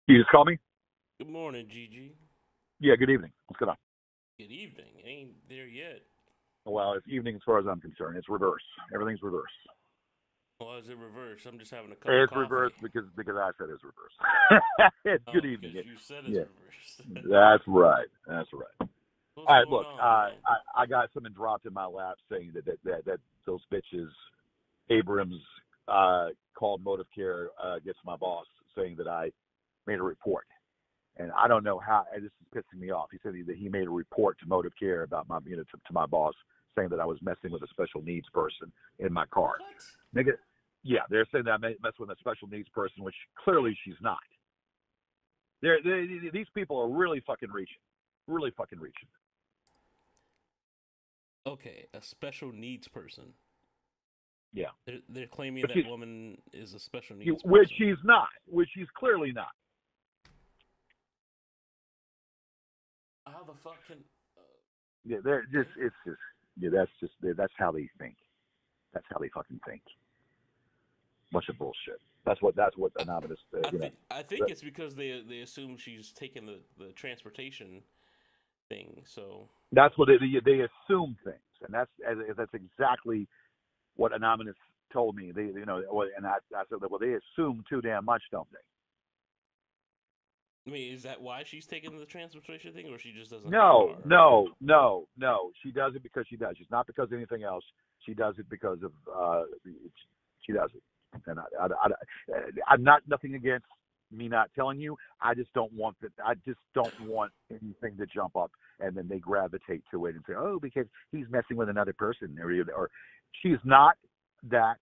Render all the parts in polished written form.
You just call me? Good morning, Gigi. Yeah, good evening. What's going on? Good evening. Ain't there yet. Well, it's evening as far as I'm concerned. It's reverse. Everything's reverse. Why is it reversed? I'm just having a cup of It's coffee. reverse because I said it's reverse. It's good Oh, evening. because you said it's Yeah, reversed. that's right. That's right. What's All right, going look, on, man? I got something dropped in my lap saying that those bitches, Abrams, called Motive Care against my boss, saying that I made a report. And I don't know how. And this is pissing me off. He said that he made a report to Motive Care about my, to my boss, saying that I was messing with a special needs person in my car. What? Nigga, yeah, they're saying that I mess with a special needs person, which clearly she's not. These people are really fucking reaching. Okay, a special needs person. Yeah, They're claiming but that woman is a special needs which person. she's not, which she's clearly not. How the fuck can? Yeah, they're just, it's just, yeah, that's how they think. That's how they fucking think. Bunch of bullshit. That's what I, anonymous, I think it's because they assume she's taking the transportation thing. So that's what they assume things, and that's exactly what anonymous told me. They, and I said, well, they assume too damn much, don't they? I mean, is that why she's taking the transportation thing, or she just doesn't have a No, car? no, no, no. She does it because she does. It's not because of anything else. She does it because of she does it. And I'm not nothing against me not telling you. I just don't want that. I just don't want anything to jump up and then they gravitate to it and say, oh, because he's messing with another person, or she's not that.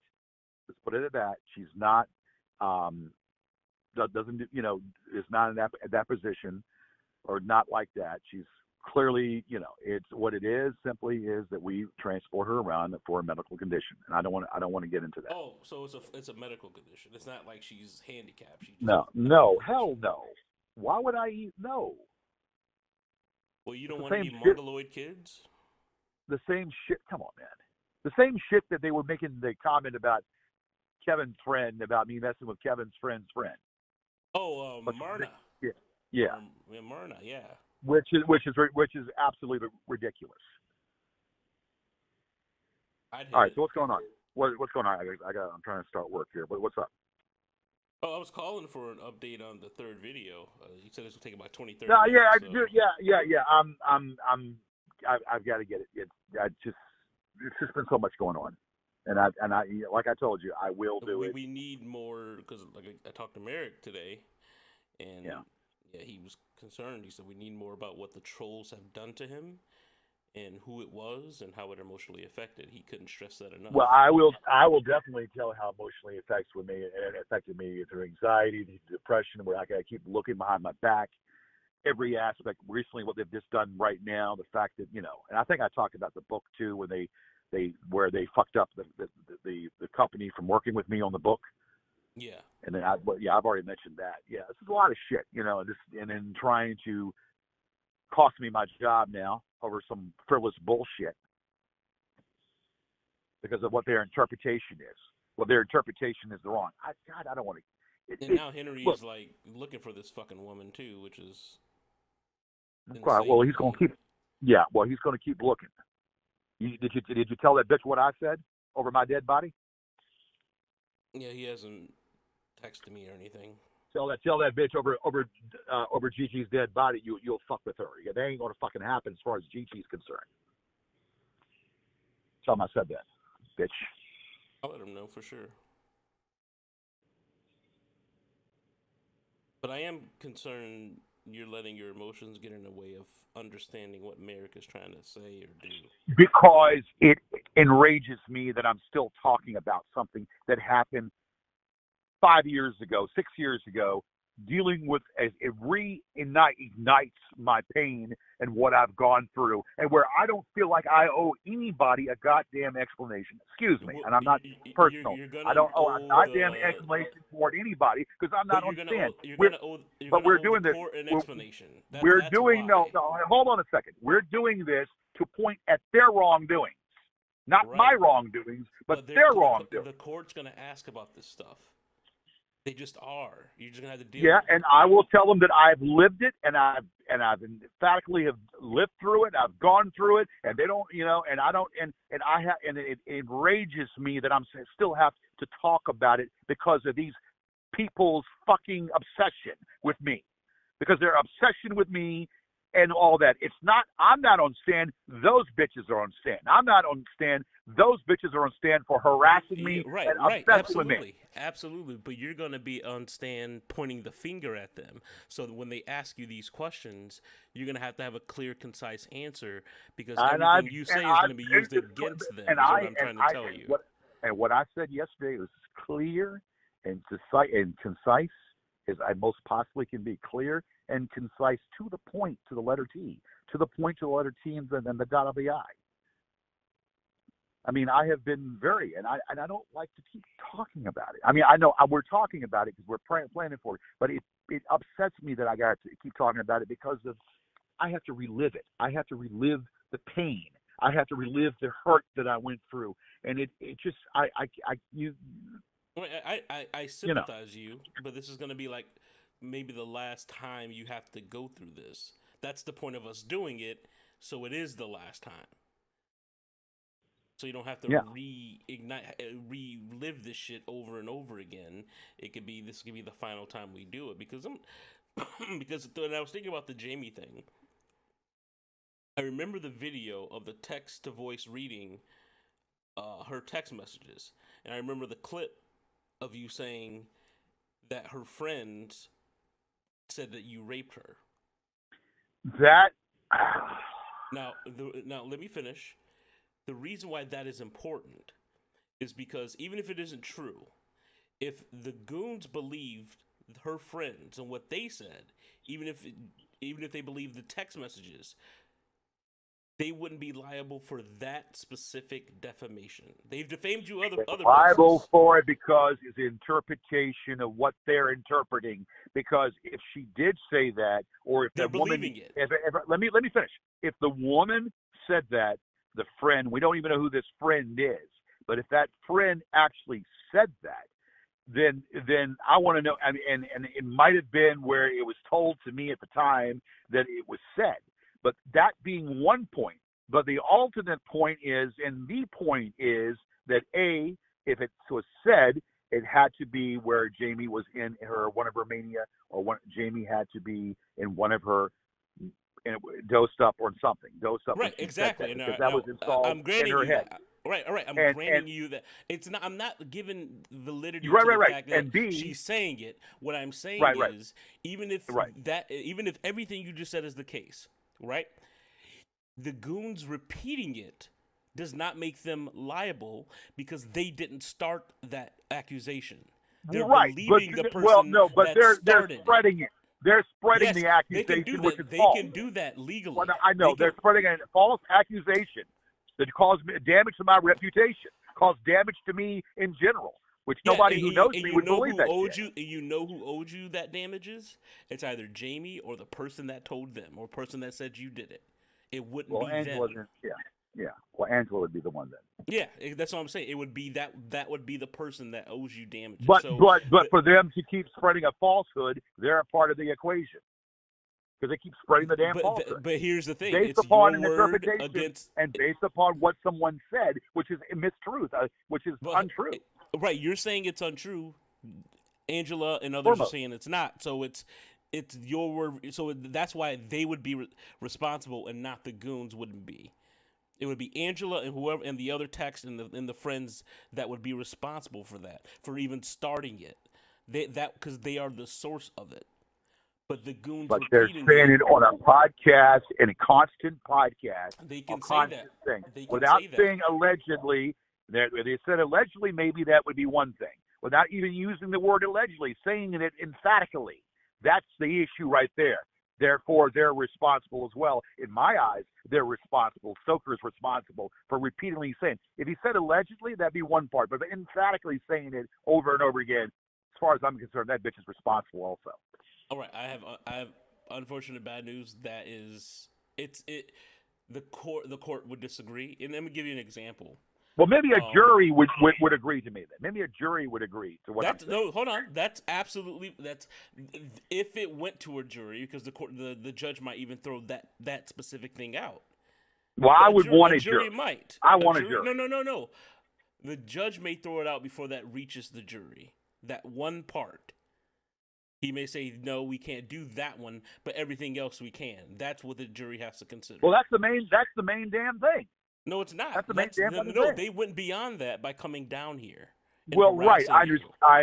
Let's put it at that. She's not. Um, doesn't is not in that position or not like that. She's clearly, it's what it is. Simply is that we transport her around for a medical condition, and I don't want to get into that. Oh, so it's a medical condition. It's not like she's handicapped. She just has No, a medical no, condition. hell no. Why would I eat? No, Well, you it's don't the want same any shit. mongoloid kids. The same shit. Come on, man. The same shit that they were making the comment about Kevin's friend about me messing with Kevin's friend's friend. Oh, But Myrna yeah, yeah, or Myrna, yeah. which is absolutely ridiculous. I'd All hit right, it. so what's going on? What's going on? I'm trying to start work here. But what's up? Oh, I was calling for an update on the third video. You said this would take about 20, No, 30 yeah, minutes. I So do. Yeah, yeah, yeah. I've got to get it. It's just been so much going on, and I, like I told you, I will do we it. we need more because like I talked to Merrick today, Yeah. and yeah, he was concerned. He said we need more about what the trolls have done to him and who it was and how it emotionally affected. He couldn't stress that Well, enough. I will definitely tell how emotionally it affects with me. It affected me through anxiety, depression, where I got to keep looking behind my back. Every aspect. Recently, what they've just done right now, the fact that and I think I talked about the book too, when they fucked up the company from working with me on the book. Yeah. And then yeah, I've already mentioned that. Yeah, this is a lot of shit, and then trying to cost me my job now over some frivolous bullshit because of what their interpretation is. Well, their interpretation is wrong. God, I don't want to. And now Henry Look, is like looking for this fucking woman too, which is well, insane to he's going me. to keep. Yeah, well, he's going to keep looking. Did you tell that bitch what I said over my dead body? Yeah, he hasn't texted me or anything. Tell that bitch over Gigi's dead body. You'll fuck with her. Yeah, that ain't gonna fucking happen as far as Gigi's concerned. Tell him I said that, bitch. I'll let him know for sure. But I am concerned you're letting your emotions get in the way of understanding what Merrick is trying to say or do. Because it enrages me that I'm still talking about something that happened 5 years ago, 6 years ago, dealing with as it reignites my pain and what I've gone through, and where I don't feel like I owe anybody a goddamn explanation. Excuse me, Well, and I'm not personal. you're I gonna don't owe a owe goddamn the, explanation toward anybody because I'm but not on stand. you're But gonna we're owe the doing this. court an We're, explanation. we're That's doing no, why, no. Hold on a second. We're doing this to point at their wrongdoings, not my right? wrongdoings, but But their wrongdoings. the court's gonna ask about this stuff. They just are. You're just gonna have to deal Yeah, with it. and I will tell them that I've lived it, and I've emphatically have lived through it. I've gone through it, and they don't, and I don't, and I have, and it enrages me that I'm still have to talk about it because of these people's fucking obsession with me, because their obsession with me and all that. It's not. I'm not on stand. Those bitches are on stand. I'm not on stand. Those bitches are on stand for harassing Yeah, me right, and right, obsessing with me. absolutely, absolutely. But you're gonna be on stand pointing the finger at them. So that when they ask you these questions, you're gonna have a clear, concise answer because And I've everything you and say is I've gonna be used against them. and Is what I I'm and trying to I tell you. what I said yesterday was clear and concise as I most possibly can be. Clear and concise to the point, to the letter T, to the point, to the letter T, and then the dot of the I. I mean, I have been and I don't like to keep talking about it. I mean, I know we're talking about it because we're planning for it, but it upsets me that I got to keep talking about it because of I have to relive it. I have to relive the pain. I have to relive the hurt that I went through, and it just you Right, I you know sympathize you, but this is gonna be like maybe the last time you have to go through this. That's the point of us doing it, so it is the last time. So you don't have to yeah relive this shit over and over again. This could be the final time we do it because I'm because when I was thinking about the Jamie thing, I remember the video of the text to voice reading her text messages, and I remember the clip of you saying that her friends said that you raped her. that Now let me finish. The reason why that is important is because even if it isn't true, if the goons believed her friends and what they said, even if they believed the text messages, they wouldn't be liable for that specific defamation. They've defamed you other liable places. for it because it's the interpretation of what they're interpreting. Because if she did say that, or if They're that woman, believing it. if let me finish. If the woman said that, the friend, we don't even know who this friend is, but if that friend actually said that, then I want to know. And it might have been where it was told to me at the time that it was said. But that being one point, but the alternate point is, and the point is that if it was said, it had to be where Jamie was in one of her mania, or Jamie had to be in one of her dosed up or something, dosed up when Right, she said exactly. that And because that was installed I'm in granting her you head. that. Right, all right. I'm And granting you that it's not. I'm not giving validity right, to right, the right. fact that And B, she's saying it. What I'm saying right, right, is, right. even if everything you just said is the case, right? The goons repeating it does not make them liable because they didn't start that accusation. They're Right, but believing the well, person no, but that they're started it. spreading it. They're spreading Yes, the they can do accusation, which is that. They false. can do that Well, legally. I They know can. they're spreading a false accusation that caused damage to my reputation, caused damage to me in general, which Yeah, nobody who knows and me you would know believe who that owed shit. you. And you know who owed you that damages? It's either Jamie or the person that told them, or person that said you did it. It wouldn't Well, be Angela, them. yeah, yeah. Well, Angela would be the one then. Yeah, that's what I'm saying. It would be that. That would be the person that owes you damages. But So, but but the, for them to keep spreading a falsehood, they're a part of the equation because they keep spreading the damn falsehood but here's the thing. based It's upon your an word interpretation against. and based upon what someone said, which is mistruth, which is But untrue. right, you're saying it's untrue. Angela and others are Foremost. saying it's not. So it's your word. So that's why they would be responsible and not the goons wouldn't be. It would be Angela and whoever and the other text and the friends that would be responsible for that, for even starting it. Because they are the source of it. But the goons But they're repeating saying it, it on a podcast, in a constant podcast, they a can say that. constant thing, They can without say that. saying allegedly. They said allegedly, maybe that would be one thing, without even using the word allegedly, saying it emphatically. That's the issue right there. Therefore, they're responsible as well. In my eyes, they're responsible. Stoker's responsible for repeatedly saying. If he said allegedly, that'd be one part, but emphatically saying it over and over again, as far as I'm concerned, that bitch is responsible also. All right, I have unfortunate bad news. That is, it's it. The court would disagree, and let me give you an example. Well, maybe a jury would agree to me then. Maybe a jury would agree to what I'm saying. No, hold on. That's absolutely if it went to a jury, because the judge might even throw that specific thing out. Well, I would want a jury. Might. I want a jury. No. The judge may throw it out before that reaches the jury. That one part. He may say, no, we can't do that one, but everything else we can. That's what the jury has to consider. Well, that's the main damn thing. No, it's not. That's the main damn thing. No, they went beyond that by coming down here. Well, right. I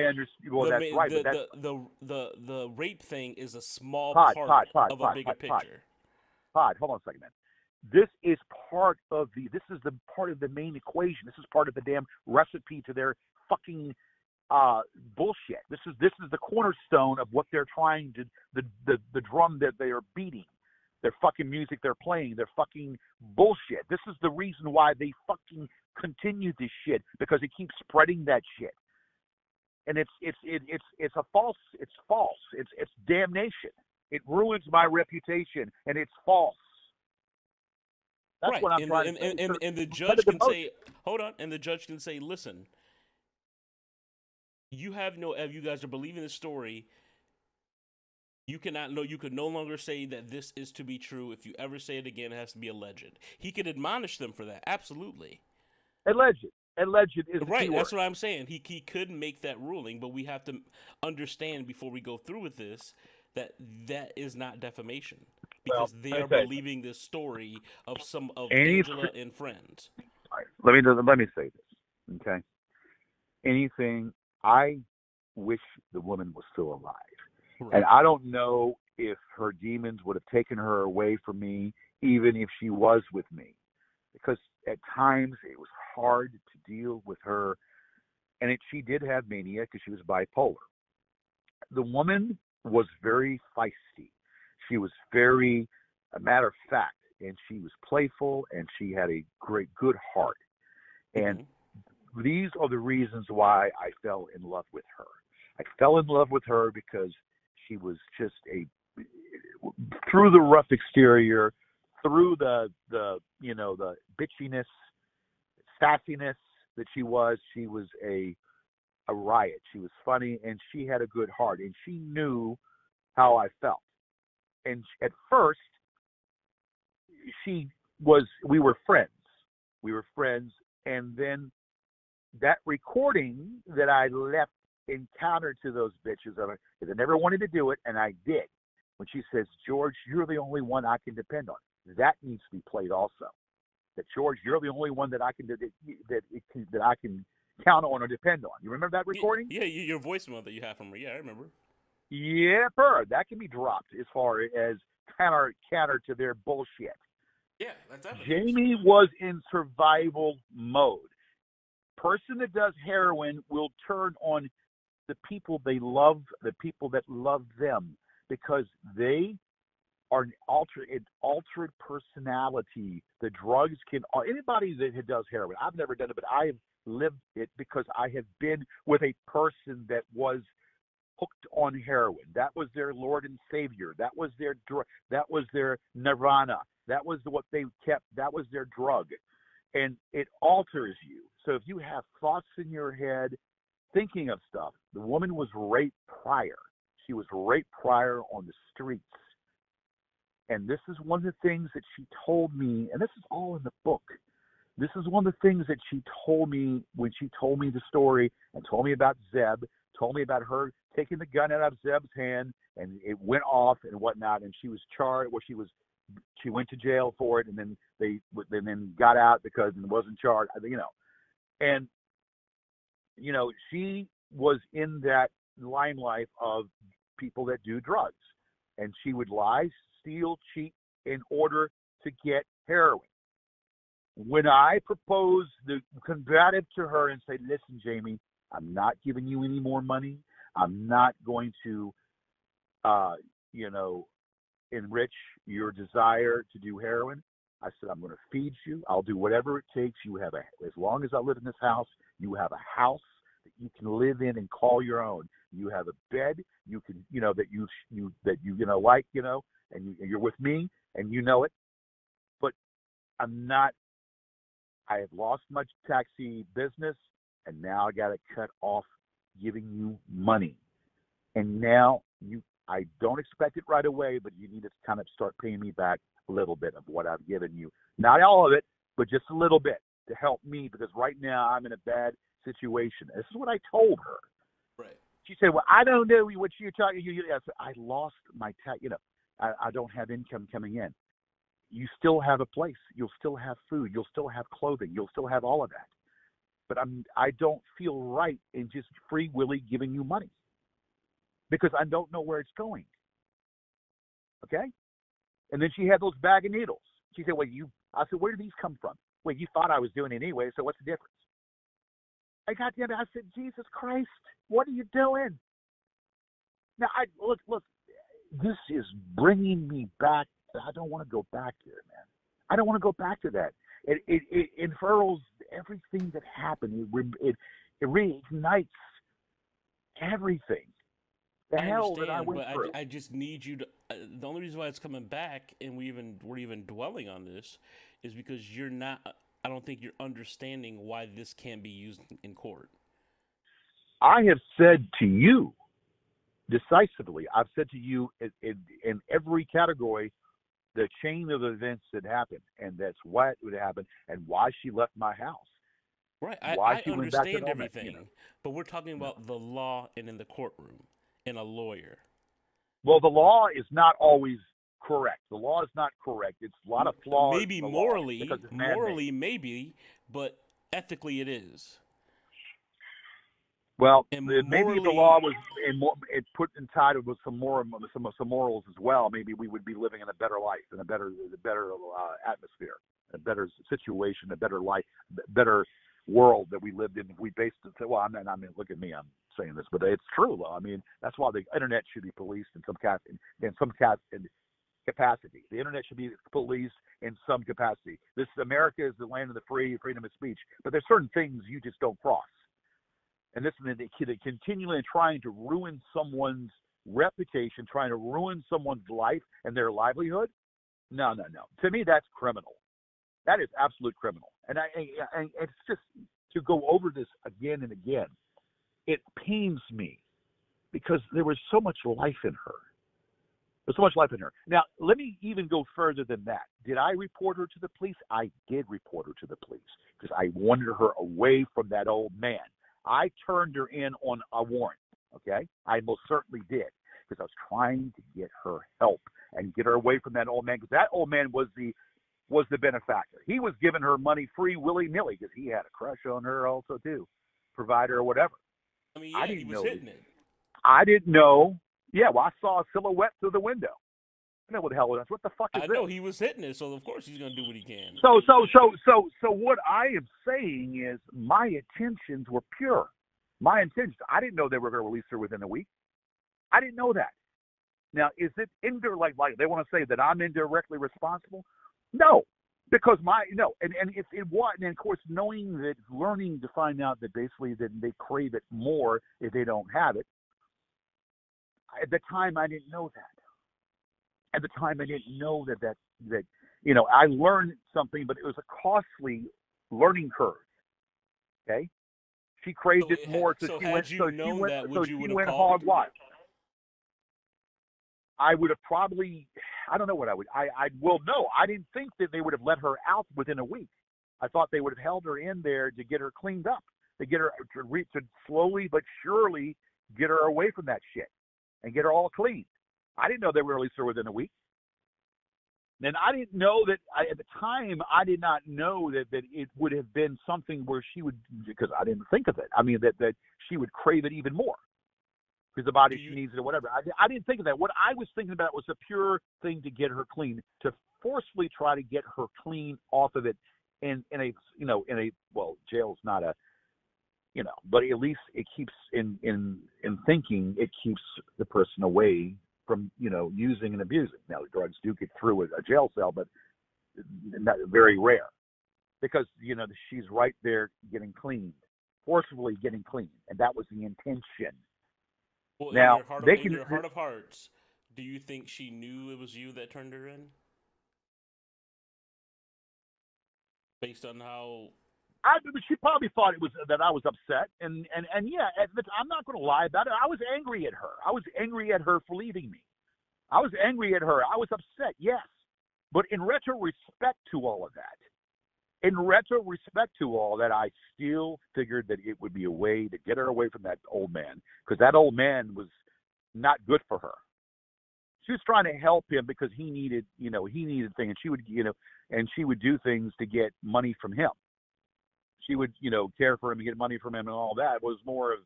understand. Well, that's right. The rape thing is a small part of a bigger picture. Hold on a second, man. This is part of the part of the main equation. This is part of the damn recipe to their fucking bullshit. This is the cornerstone of what they're trying to the drum that they are beating. Their fucking music they're playing, their fucking bullshit. This is the reason why they fucking continue this shit, because it keeps spreading that shit. And it's false. It's damnation. It ruins my reputation, and it's false. That's right. what I'm trying to say. And the judge can say, hold on, and the judge can say, listen, you guys are believing this story. You could no longer say that this is to be true. If you ever say it again, it has to be alleged. He could admonish them for that. Absolutely. Alleged is right. That's what I'm saying. He could make that ruling, but we have to understand before we go through with this that is not defamation, because they are believing this story of Angela and friends. Let me say this, okay? Anything. I wish the woman was still alive. Right. And I don't know if her demons would have taken her away from me, even if she was with me. Because at times it was hard to deal with her. And she did have mania because she was bipolar. The woman was very feisty. She was very, a matter of fact, and she was playful, and she had a good heart. And these are the reasons why I fell in love with her. I fell in love with her because she was just through the rough exterior, through the bitchiness, sassiness that she was a riot. She was funny, and she had a good heart, and she knew how I felt. And at first, we were friends, and then that recording that I left in counter to those bitches, because I never wanted to do it, and I did. When she says, George, you're the only one I can depend on. That needs to be played also. That, George, you're the only one that I can count on or depend on. You remember that recording? Yeah, your voicemail that you have from her. Yeah, I remember. Yeah, that can be dropped as far as counter to their bullshit. Yeah, that's evidence. Jamie was in survival mode. Person that does heroin will turn on the people they love, the people that love them, because they are an altered personality. The drugs anybody that does heroin, I've never done it, but I have lived it because I have been with a person that was hooked on heroin. That was their Lord and Savior. That was their nirvana. That was what they kept. That was their drug. And it alters you. So if you have thoughts in your head thinking of stuff, the woman was raped prior. She was raped prior on the streets. And this is one of the things that she told me, and this is all in the book. This is one of the things that she told me when she told me the story and told me about Zeb, told me about her taking the gun out of Zeb's hand, and it went off and whatnot, and she was charged. Well, she went to jail for it, and then they got out because it wasn't charged. And she was in that limelight of people that do drugs, and she would lie, steal, cheat in order to get heroin. When I proposed the combative to her and say, listen, Jamie, I'm not giving you any more money. I'm not going to, enrich your desire to do heroin. I said, I'm going to feed you. I'll do whatever it takes. As long as I live in this house, you have a house that you can live in and call your own. You have a bed you can, and you're with me and you know it. But I have lost my taxi business, and now I got to cut off giving you money. And now I don't expect it right away, but you need to kind of start paying me back a little bit of what I've given you. Not all of it, but just a little bit to help me because right now I'm in a bad situation. This is what I told her. Right. She said, "Well, I don't know what you're talking." I said, "I lost my I don't have income coming in. You still have a place. You'll still have food. You'll still have clothing. You'll still have all of that. But I don't feel right in just free willy giving you money because I don't know where it's going." Okay? And then she had those bag of needles. She said, I said, "Where did these come from?" "Well, you thought I was doing it anyway, so what's the difference?" I said, "Jesus Christ, what are you doing?" Now, look, this is bringing me back. I don't want to go back there, man. I don't want to go back to that. It unfurls everything that happened. It reignites everything. The I hell that I understand, went but through. I just need you to. The only reason why it's coming back, and we're even dwelling on this, is because you're not. I don't think you're understanding why this can't be used in court. I have said to you decisively, I've said to you in every category, the chain of events that happened, and that's what would happen, and why she left my house, Right. why I she went back to understand Norman. everything, but we're talking about the law and in the courtroom and a lawyer. Well, the law is not always correct. The law is not correct. It's a lot of flaws Maybe in the law morally, because it's man-made. maybe, but ethically it is. Well, And maybe if the morally, law was it put inside with some morals as well, maybe we would be living in a better life, in a better atmosphere, a better situation, a better life, better world that we lived in. If we based it, well, I mean, look at me, I'm saying this, but it's true though. I mean, that's why the internet should be policed in some capacity. The internet should be policed in some capacity. This America is the land of the free, freedom of speech, but there's certain things you just don't cross. And this is they continually trying to ruin someone's reputation, trying to ruin someone's life and their livelihood. No. To me, that's criminal. That is absolute criminal. And it's just to go over this again and again. It pains me because there was so much life in her. There's so much life in her. Now, let me even go further than that. Did I report her to the police? I did report her to the police because I wanted her away from that old man. I turned her in on a warrant, okay? I most certainly did because I was trying to get her help and get her away from that old man because that old man was the benefactor. He was giving her money free willy-nilly because he had a crush on her also too, provider or whatever. I mean, yeah, he was hitting it. I didn't know. Yeah, well, I saw a silhouette through the window. I know what the hell it is. What the fuck is this? I know he was hitting it, so of course he's gonna do what he can. So what I am saying is my intentions were pure. My intentions. I didn't know they were going to release her within a week. I didn't know that. Now, is it like they want to say that I'm indirectly responsible? No, because and if it was, and of course knowing that, learning to find out that basically that they crave it more if they don't have it. At the time, I didn't know that. At the time, I didn't know that I learned something, but it was a costly learning curve. Okay, she craved it more, so she went. She went hard wild. I would have probably. I don't know what I would. No. I didn't think that they would have let her out within a week. I thought they would have held her in there to get her cleaned up, to get her to slowly but surely get her away from that shit and get her all clean. I didn't know they would release her within a week. And I didn't know that at the time. I did not know that it would have been something where she would, because I didn't think of it. I mean that she would crave it even more because the body she needs it or whatever. I didn't think of that. What I was thinking about was a pure thing to get her clean, to forcefully try to get her clean off of it. In a jail's not a, but at least it keeps in thinking, it keeps the person away from using and abusing. Now drugs do get through a jail cell, but not very rare because she's right there getting cleaned, forcibly getting clean, and that was the intention. Well, now in your heart of hearts, do you think she knew it was you that turned her in? Based on how She probably thought it was that I was upset, and yeah, I'm not going to lie about it. I was angry at her. I was angry at her for leaving me. I was angry at her. I was upset, yes, but in retrospect to all of that, I still figured that it would be a way to get her away from that old man, because that old man was not good for her. She was trying to help him because he needed things, and she would do things to get money from him. She would, care for him and get money from him, and all that. It was more of,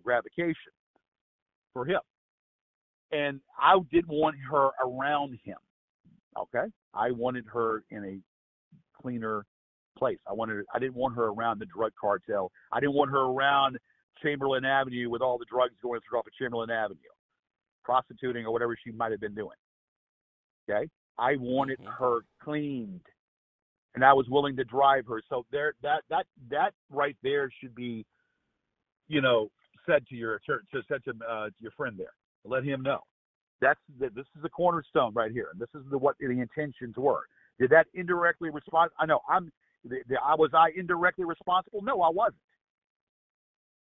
gratification for him. And I didn't want her around him. Okay? I wanted her in a cleaner place. I didn't want her around the drug cartel. I didn't want her around Chamberlain Avenue with all the drugs going through off of Chamberlain Avenue, prostituting or whatever she might have been doing. Okay? I wanted her cleaned, and I was willing to drive her. So that right there should be, said to your friend there. Let him know. This is a cornerstone right here, and this is what the intentions were. Did that indirectly respond? I know was I indirectly responsible? No, I wasn't.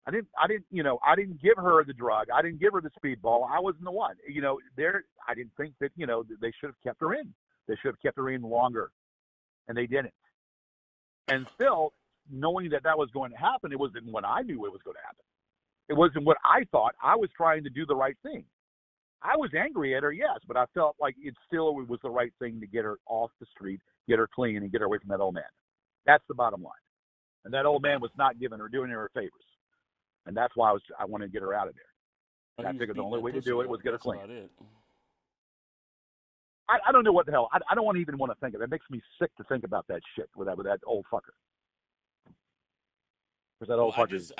I didn't give her the drug. I didn't give her the speedball. I wasn't the one. I didn't think that, they should have kept her in. They should have kept her in longer, and they didn't. And still, knowing that was going to happen, it wasn't when I knew it was going to happen. It wasn't what I thought. I was trying to do the right thing. I was angry at her, yes, but I felt like it was the right thing to get her off the street, get her clean, and get her away from that old man. That's the bottom line. And that old man was not doing her favors. And that's why I wanted to get her out of there. And I figured the only way to do it was get her clean. I don't know what the hell. I don't even want to think of it. It makes me sick to think about that shit with that old fucker. That old fucker.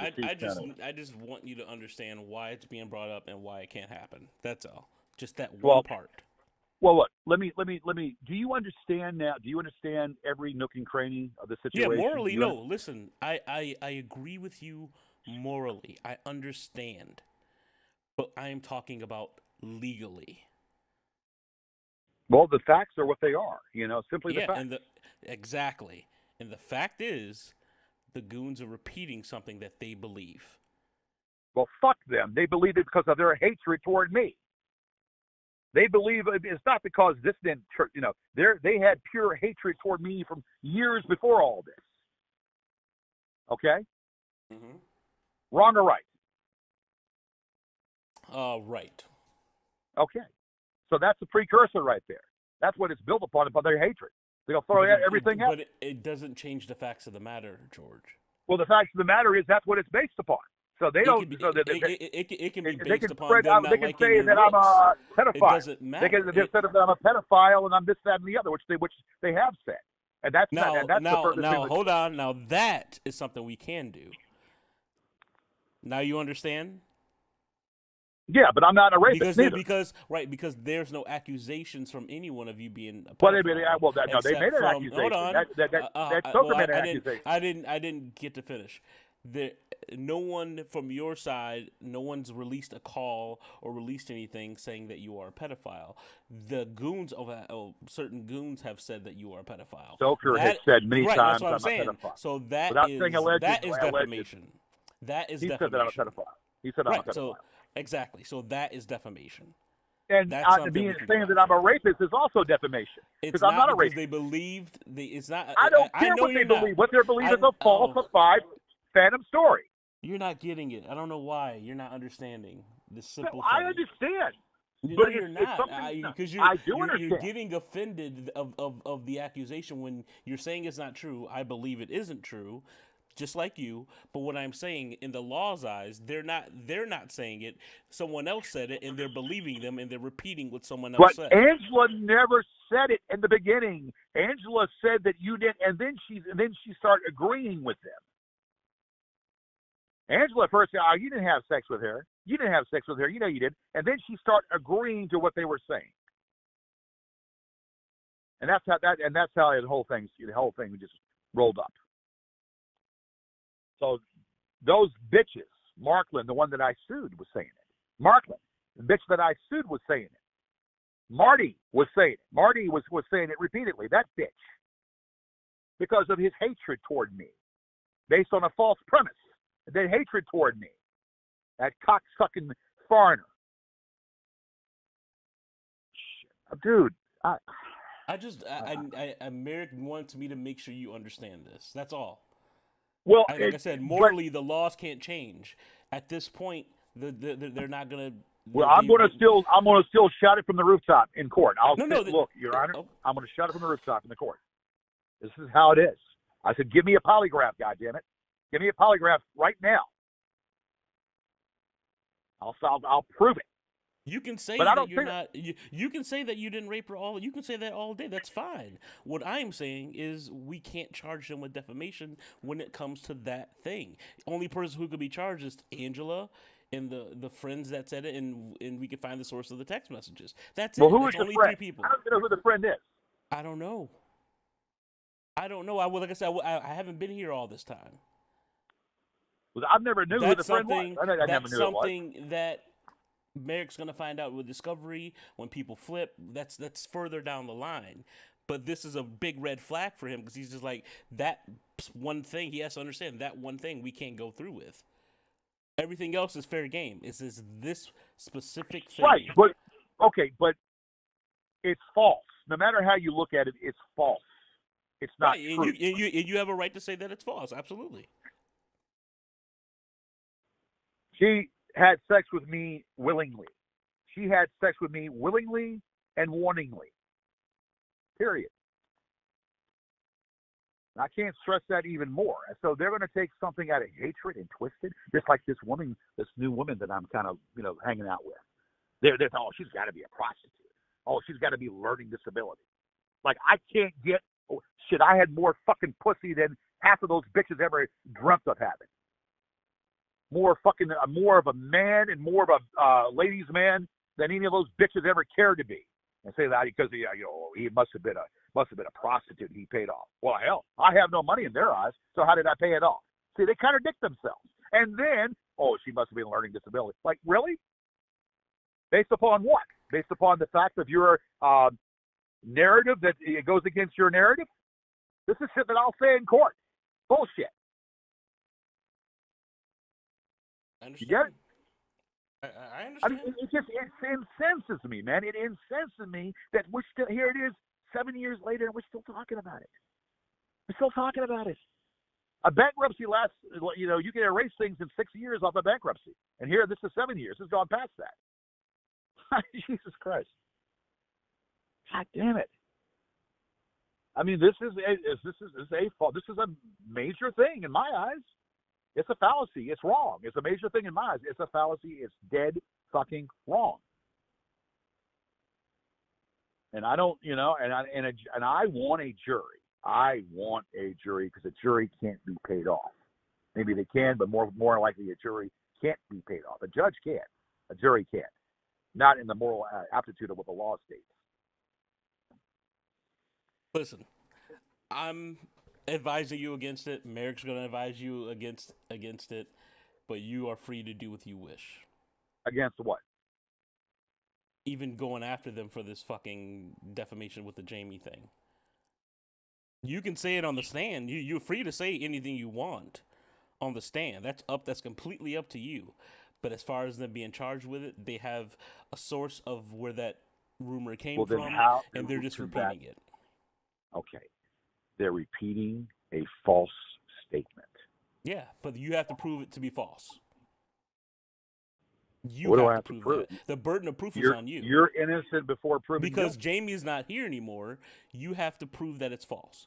I just want you to understand why it's being brought up and why it can't happen. That's all. Just that one part. Well, look. Let me. Do you understand now? Do you understand every nook and cranny of the situation? Yeah, morally, no. Listen, I agree with you morally. I understand, but I am talking about legally. Well, the facts are what they are. Simply the facts. Exactly. And the fact is, the goons are repeating something that they believe. Well, fuck them. They believe it because of their hatred toward me. They believe it's not because this didn't, they had pure hatred toward me from years before all this. Okay? Mm-hmm. Wrong or right? Right. Okay. So that's the precursor right there. That's what it's built upon their hatred. They'll throw everything out. But it doesn't change the facts of the matter, George. Well, the facts of the matter is that's what it's based upon. So they don't. It can be based upon them not liking say your that looks. I'm a pedophile. It doesn't matter. They can say that I'm a pedophile and I'm this, that, and the other, which they have said. And that's now, the further now thing. Hold on. Now that is something we can do. Now you understand? Yeah, but I'm not a rapist because there's no accusations from any one of you being a pedophile. They made an accusation. Hold on. Made an accusation. I didn't get to finish. No one from your side, no one's released a call or released anything saying that you are a pedophile. The goons certain goons have said that you are a pedophile. Stoker has said many times that's what I'm I'm saying. a pedophile. So that is defamation. That is defamation. He said that I'm a pedophile. He said I'm a pedophile. So exactly. So that is defamation. And saying that I'm a rapist is also defamation. Because I'm not a rapist. They believed it's not. I don't care what they believe. What they believe is a falsified phantom story. You're not getting it. I don't know why. You're not understanding this simple thing. I understand. But you're not. Because you're getting offended of the accusation when you're saying it's not true. I believe it isn't true. Just like you, but what I'm saying, in the law's eyes, they're not saying it. Someone else said it, and they're believing them, and they're repeating what someone else said. But Angela never said it in the beginning. Angela said that you didn't, and then she started agreeing with them. Angela first said, "Oh, you didn't have sex with her. You didn't have sex with her. You know you did." And then she started agreeing to what they were saying. And that's how the whole thing just rolled up. So those bitches, Markland, the one that I sued, was saying it. Markland, the bitch that I sued, was saying it. Marty was saying it. Marty was saying it repeatedly. That bitch. Because of his hatred toward me. based on a false premise. They hatred toward me. That cocksucking foreigner. Dude, Merrick wants me to make sure you understand this. That's all. well, Like I said, morally, the laws can't change. At this point, they're not gonna. Well, I'm gonna still shout it from the rooftop in court. Look, Your Honor, I'm gonna shout it from the rooftop in the court. This is how it is. I said, give me a polygraph, goddammit. Give me a polygraph right now. I'll prove it. You can say But I that don't you're think not. You can say that you didn't rape her all. You can say that all day. That's fine. What I'm saying is we can't charge him with defamation when it comes to that thing. Only person who could be charged is Angela and the friends that said it, and we can find the source of the text messages. That's Well, it. who That's is the only friend? 3 people. I don't know who the friend is. I don't know. Like I said, I haven't been here all this time. Well, I never knew who the friend was. I never knew That's who it was. something that Merrick's gonna find out with Discovery when people flip. That's further down the line. But this is a big red flag for him because he's just like, that one thing he has to understand. That one thing we can't go through with. Everything else is fair game. It's this specific thing. Right, but it's false. No matter how you look at it, it's false. It's not right, true. and you have a right to say that it's false. Absolutely. She had sex with me willingly. She had sex with me willingly and warningly. Period. I can't stress that even more. And so they're going to take something out of hatred and twist it, just like this new woman that I'm kind of, hanging out with. They're she's got to be a prostitute. Oh, she's got to be learning disability. Like, I can't get, I had more fucking pussy than half of those bitches ever dreamt of having. More of a man and more of a ladies' man than any of those bitches ever cared to be. And say that because he must have been a prostitute he paid off. Well, hell, I have no money in their eyes, so how did I pay it off? See, they contradict themselves. And then, she must have been learning disability. Like, really? Based upon what? Based upon the fact of your narrative that it goes against your narrative? This is shit that I'll say in court. Bullshit. I understand. You get it? I understand. I mean, it incenses me, man. It incenses me that we're still here. It is 7 years later, and we're still talking about it. We're still talking about it. A bankruptcy lasts. You can erase things in 6 years off a bankruptcy, and here this is 7 years. It's gone past that. Jesus Christ! God damn it! I mean, this is a major thing in my eyes. It's a fallacy. It's wrong. It's a major thing in my eyes. It's a fallacy. It's dead fucking wrong. And I don't, and I want a jury. I want a jury because a jury can't be paid off. Maybe they can, but more likely a jury can't be paid off. A judge can. A jury can't. Not in the moral aptitude of what the law states. Listen, I'm advising you against it. Merrick's going to advise you against it, but you are free to do what you wish. Against what? Even going after them for this fucking defamation with the Jamie thing. You can say it on the stand. You're free to say anything you want on the stand. That's completely up to you. But as far as them being charged with it, they have a source of where that rumor came from, and they're just repeating it. Okay. They're repeating a false statement. Yeah, but you have to prove it to be false. What do I have to prove? That. The burden of proof is on you. You're innocent before proving because guilty. Jamie is not here anymore. You have to prove that it's false.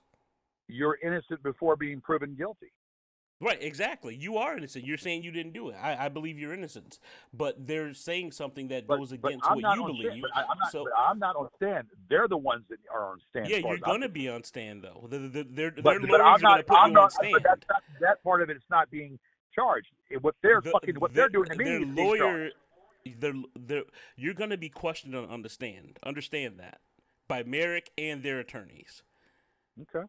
You're innocent before being proven guilty. Right, exactly. You are innocent. You're saying you didn't do it. I believe you're innocent. But they're saying something that goes against what you believe. I'm not on stand. They're the ones that are on stand. Yeah, you're going to be on stand, though. Their lawyers are going to put you on stand. That part of it is not being charged. What they're doing to me is being charged. You're going to be questioned on the stand. Understand that. By Merrick and their attorneys. Okay.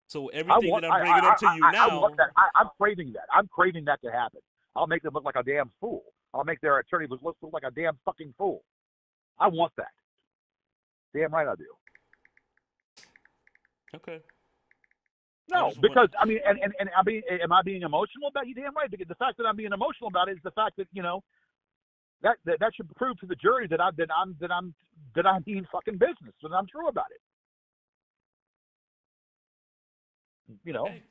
So everything that I'm bringing up to you now... I'm craving that. I'm craving that to happen. I'll make them look like a damn fool. I'll make their attorney look like a damn fucking fool. I want that. Damn right I do. Okay. I No, just want. because I mean, and I mean, am I being emotional about you? Damn right. Because the fact that I'm being emotional about it is the fact that that should prove to the jury that I'm being fucking business and I'm true about it. Okay.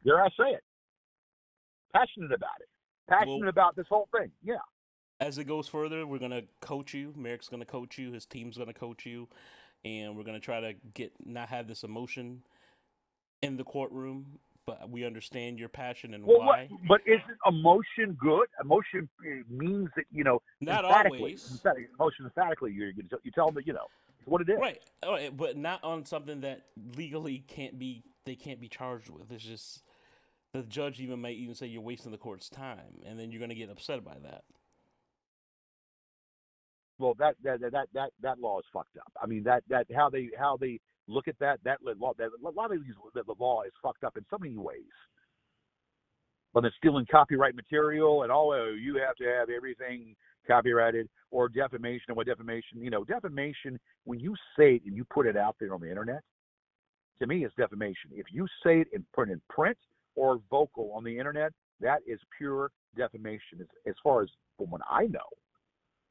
Dare I say it? Passionate about it. Well, Passionate about this whole thing. Yeah. as it goes further, we're gonna coach you. Merrick's gonna coach you. His team's gonna coach you, and we're gonna try to get not have this emotion in the courtroom. But we understand your passion and Well, what? why. But isn't emotion good? Emotion means that Not emphatically, always, emotion emphatically. You tell them that it's what it is. right? All right, but not on something that legally can't be. They can't be charged with. It's just the judge even might even say you're wasting the court's time, and then you're gonna get upset by that. Well, that law is fucked up. I mean, that how they look at that law, that a lot of these the law is fucked up in so many ways. But it's stealing copyright material and you have to have everything copyrighted, or defamation. And what defamation? Defamation, when you say it and you put it out there on the internet, to me it's defamation. If you say it in print or vocal on the internet, that is pure defamation. As far as from what I know,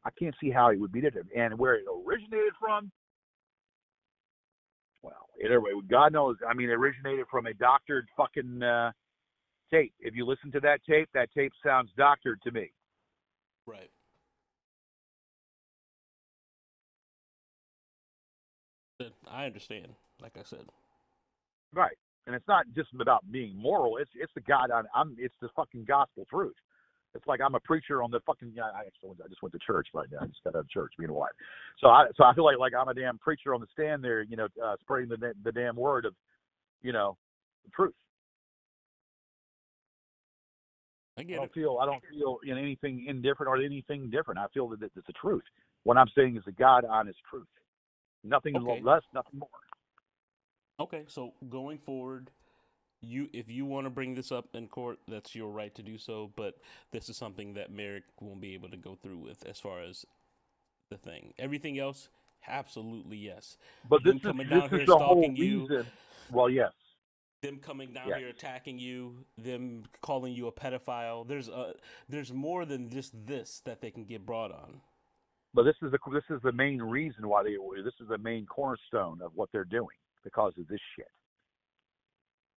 I can't see how it would be different. And where it originated from, well, God knows. I mean, it originated from a doctored fucking tape. If you listen to that tape sounds doctored to me. Right. But I understand. Like I said. Right. And it's not just about being moral. It's the God. It's the fucking gospel truth. It's like I'm a preacher on the fucking. I just went to church right now. I just got out of church, being a wife. So I feel like I'm a damn preacher on the stand there. Spreading the damn word of the truth. I I get don't it. feel anything indifferent or anything different. I feel that it's the truth. What I'm saying is the God honest truth. Nothing Okay. less, nothing more. Okay. So going forward, if you want to bring this up in court, that's your right to do so. But this is something that Merrick won't be able to go through with as far as the thing. Everything else, absolutely yes. But Them coming this down is here the whole stalking you, reason. Well, yes, them coming down yes. here attacking you, them calling you a pedophile. There's more than just this that they can get brought on. But this is the main reason why this is the main cornerstone of what they're doing, because of this shit,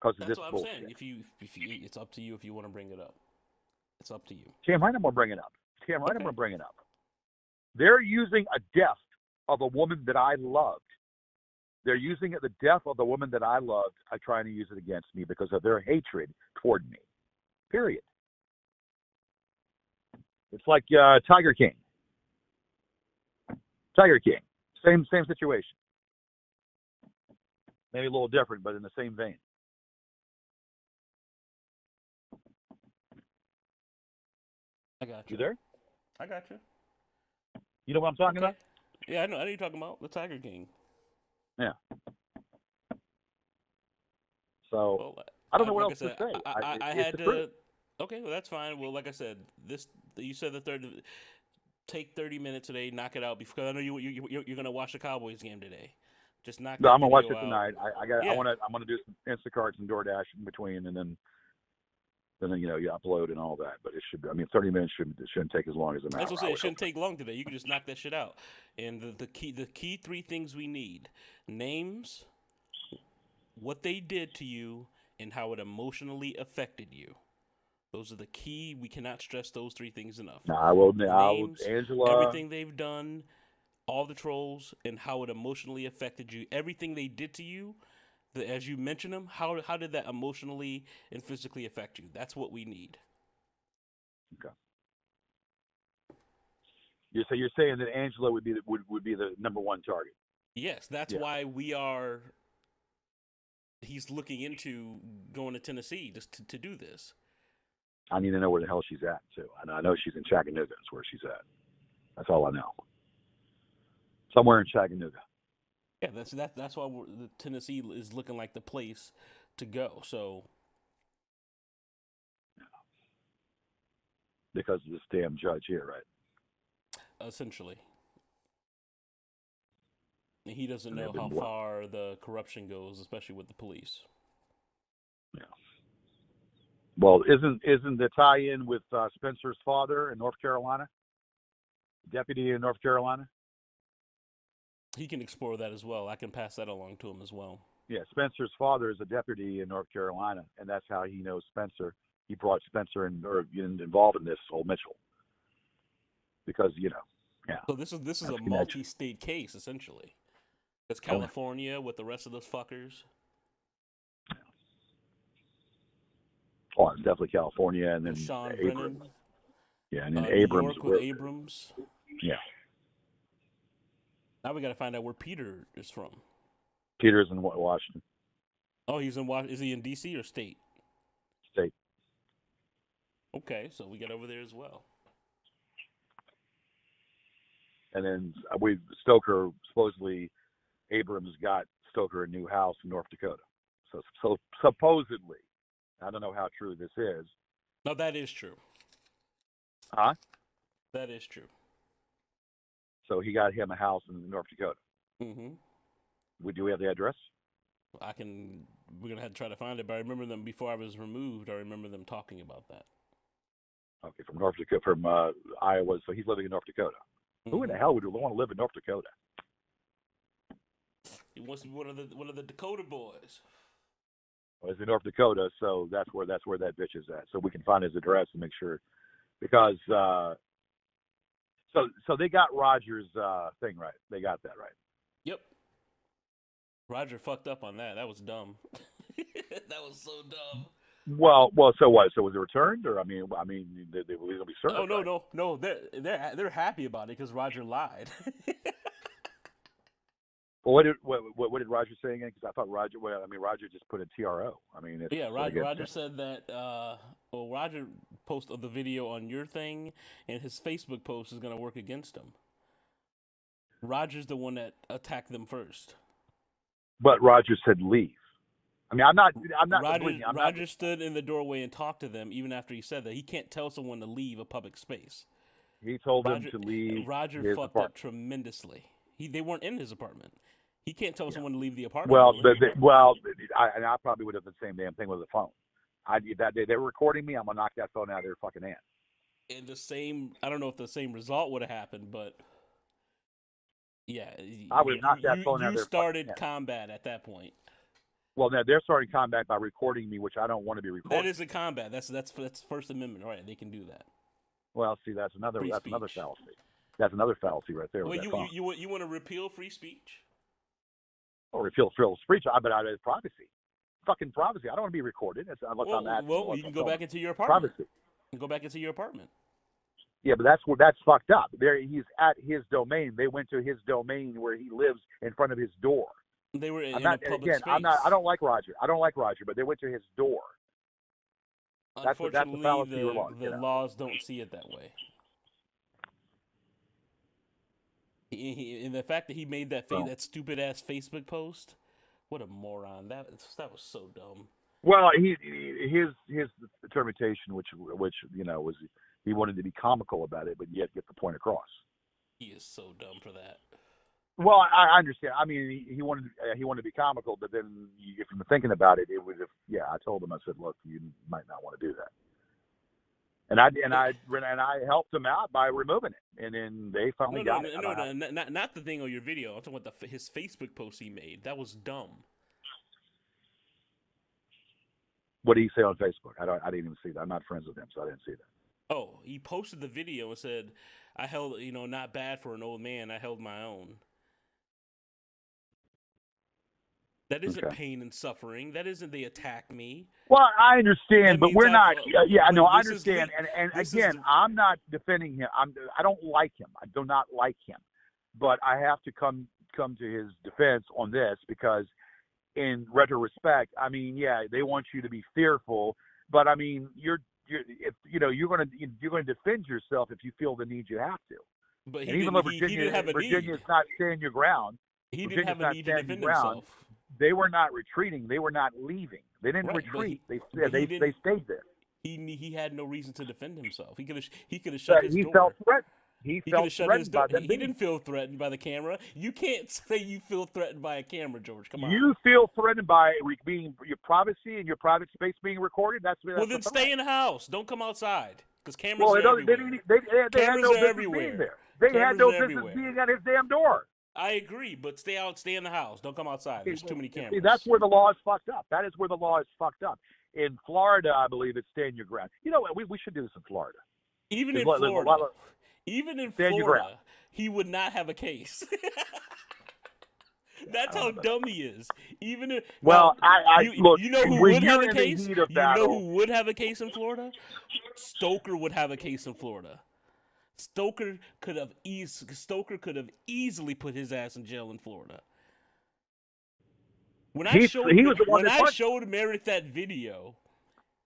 because of That's this what I'm saying. bullshit. It's up to you if you want to bring it up. It's up to you. Damn right, I'm gonna bring it up. Damn right, I'm Okay. gonna bring it up. They're using a death of a woman that I loved. They're using the death of the woman that I loved. I trying to use it against me because of their hatred toward me. Period. It's like Tiger King. Tiger King. Same situation. Maybe a little different, but in the same vein. I got You you. there? I got you. You know what I'm talking Okay. about? Yeah, I know. I know you're talking about the Tiger King. Yeah. So Well, I don't know what like I else to said, say. I It's had the truth. to. Okay, well that's fine. Well, like I said, this you said the third. Take 30 minutes today, knock it out because I know you're gonna watch the Cowboys game today. Just knock No, that I'm gonna watch video it out. tonight. I Yeah, want to. I'm gonna do some Instacarts and DoorDash in between, and then you upload and all that. But it should. I mean, 30 minutes shouldn't take as long as an that's hour. what I'm I saying. It would hope shouldn't not. take long today. You can just knock that shit out. And the key three things we need: names, what they did to you, and how it emotionally affected you. Those are the key. We cannot stress those three things enough. No, I will. Names, Angela. everything they've done, all the trolls, and how it emotionally affected you. Everything they did to you, as you mentioned them, how did that emotionally and physically affect you? That's what we need. Okay. You're saying that Angela would be the number one target. Yes, that's Yeah. why we are. He's looking into going to Tennessee just to do this. I need to know where the hell she's at too. And I know she's in Chattanooga. That's where she's at. That's all I know. Somewhere in Chattanooga. Yeah, that's why the Tennessee is looking like the place to go. So Because of this damn judge here, right? essentially, he doesn't And know they've been how blown. far the corruption goes, especially with the police. Yeah. Well, isn't the tie-in with Spencer's father in North Carolina, deputy in North Carolina? He can explore that as well. I can pass that along to him as well. Yeah, Spencer's father is a deputy in North Carolina, and that's how he knows Spencer. He brought Spencer involved in this whole Mitchell because yeah. So this is a multi-state case essentially. It's California with the rest of those fuckers. Oh, it's definitely California, and then Sean Abrams. Brennan. Yeah, and then New Abrams. York with Abrams. Yeah. Now we got to find out where Peter is from. Peter's in Washington. Oh, he's in Washington. Is he in D.C. or state? State. Okay, so we got over there as well. And then Stoker, supposedly Abrams got Stoker a new house in North Dakota. So supposedly, I don't know how true this is. No, that is true. Huh? That is true. So he got him a house in North Dakota. Mm-hmm. Do we have the address? We're gonna have to try to find it, but I remember them before I was removed. I remember them talking about that. Okay, from North Dakota, from Iowa. So he's living in North Dakota. Mm-hmm. Who in the hell would want to live in North Dakota? He wants to be one of the Dakota boys. Well, he's in North Dakota, so that's where that bitch is at. So we can find his address and make sure, because so they got Roger's thing right. They got that right. Yep. Roger fucked up on that. That was dumb. That was so dumb. Well. So what? So was it returned, or I mean, they were going to be served? Oh no. They're happy about it because Roger lied. Well, what did Roger say again? Because I thought Roger just put a TRO. I mean, Roger said that. Roger posted the video on your thing, and his Facebook post is going to work against him. Roger's the one that attacked them first. But Roger said leave. I mean, I'm not. Roger stood in the doorway and talked to them even after he said that. He can't tell someone to leave a public space. He told them to leave. Roger his fucked apartment. up tremendously. They weren't in his apartment. He can't tell someone to leave the apartment. Well, I probably would have done the same damn thing with the phone. They were recording me. I'm gonna knock that phone out of their fucking hand. And I don't know if the same result would have happened, but yeah, I would knock that phone out of their fucking hand. You started combat at that point. Well, now they're starting combat by recording me, which I don't want to be recorded. That isn't combat. That's First Amendment, right? They can do that. Well, see, that's another fallacy. That's another fallacy right there. Well, you want to repeal free speech? Or repeal speech? But it's privacy. Fucking privacy. I don't want to be recorded. You can go back into your apartment. Privacy. You can go back into your apartment. Yeah, but that's fucked up. He's at his domain. They went to his domain where he lives in front of his door. They were in a public space. I don't like Roger. But they went to his door. Unfortunately, that's the the laws don't see it that way. And the fact that he made that stupid ass Facebook post, what a moron! That was so dumb. Well, his determination, which was he wanted to be comical about it, but yet get the point across. He is so dumb for that. Well, I understand. I mean, he wanted to be comical, but then if you're thinking about it, it was I told him, I said, look, you might not want to do that. And I helped him out by removing it, and then they finally got it. No, not the thing on your video. I'm talking about his Facebook post he made. That was dumb. What did he say on Facebook? I didn't even see that. I'm not friends with him, so I didn't see that. Oh, he posted the video and said, "I held, not bad for an old man. I held my own." That isn't pain and suffering. That isn't they attack me. Well, I understand, but we're not. I understand. And again, I'm not defending him. I don't like him. I do not like him. But I have to come to his defense on this because, in retrospect, I mean, they want you to be fearful, but I mean, you're going to defend yourself if you feel the need you have to. But even though Virginia's not standing your ground, he didn't have a need to defend himself. They were not retreating. They were not leaving. They didn't retreat. They stayed there. He had no reason to defend himself. He could have shut his door. He felt threatened. he He could have felt shut his threatened door. by them He being. didn't feel threatened by the camera. You can't say you feel threatened by a camera, George. Come on. You feel threatened by being your privacy and your private space being recorded. That's Well, then stay in the house. Don't come outside because cameras well, are everywhere. they had Cameras no are business everywhere. being there. They had Cameras no are business everywhere. being at his damn door. I agree, but stay in the house. Don't come outside. There's too many cameras. See, that's where the law is fucked up. That is where the law is fucked up. In Florida, I believe it's stand your ground. You know what? We should do this in Florida. Even in Florida, he would not have a case. That's how dumb he is. Even if, well, look. You know who would have a case? You know who would have a case in Florida? Stoker would have a case in Florida. Stoker could have easily put his ass in jail in Florida. When I showed Merrick that video,